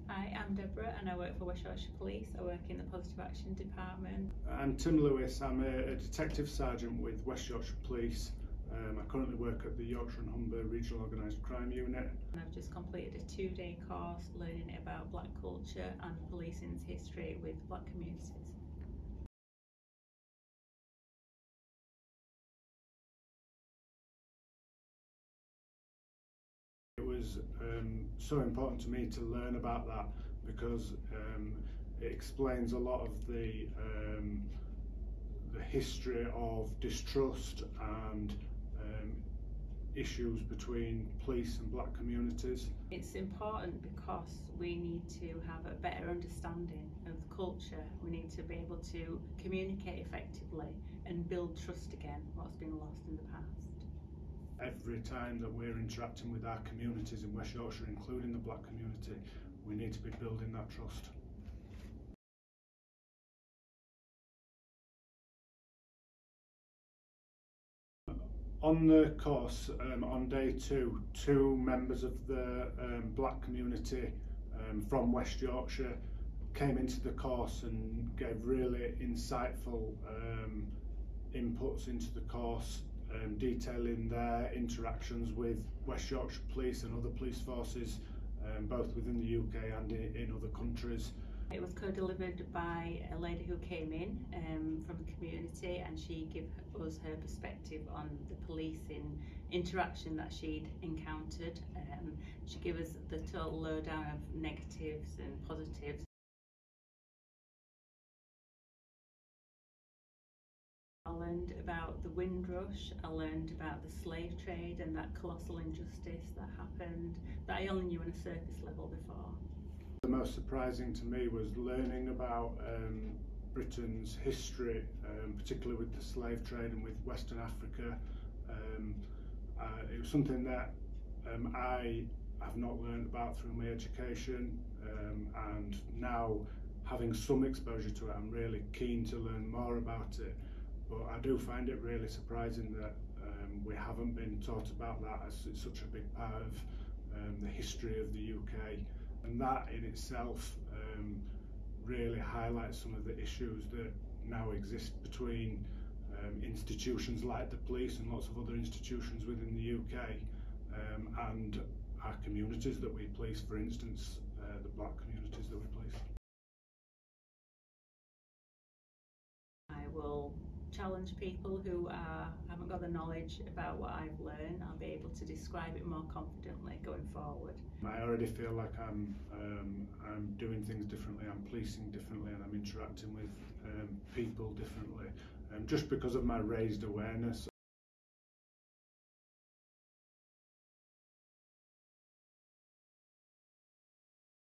Hi, I'm Deborah and I work for West Yorkshire Police. I work in the Positive Action Department. I'm Tim Lewis. I'm a Detective Sergeant with West Yorkshire Police. I currently work at the Yorkshire and Humber Regional Organised Crime Unit. And I've just completed a 2-day course learning about black culture and policing's history with black communities. It was so important to me to learn about that because it explains a lot of the history of distrust and issues between police and black communities. It's important because we need to have a better understanding of the culture. We need to be able to communicate effectively and build trust again, what's been lost in the past. Every time that we're interacting with our communities in West Yorkshire, including the black community, we need to be building that trust. On the course, on day two members of the black community from West Yorkshire came into the course and gave really insightful inputs into the course, detailing their interactions with West Yorkshire Police and other police forces, both within the UK and in other countries. It was co-delivered by a lady who came in from the community, and she gave us her perspective on the policing interaction that she'd encountered. She gave us the total lowdown of negatives and positives. I learned about the Windrush, I learned about the slave trade and that colossal injustice that happened that I only knew on a surface level before. The most surprising to me was learning about Britain's history, particularly with the slave trade and with Western Africa. It was something that I have not learned about through my education, and now having some exposure to it, I'm really keen to learn more about it. But I do find it really surprising that we haven't been taught about that, as it's such a big part of the history of the UK. And that in itself really highlights some of the issues that now exist between institutions like the police and lots of other institutions within the UK and our communities that we police, for instance, the black communities that we police. I will challenge people who haven't got the knowledge about what I've learned. I'll be able to describe it more confidently going forward. I already feel like I'm doing things differently, I'm policing differently, and I'm interacting with people differently, just because of my raised awareness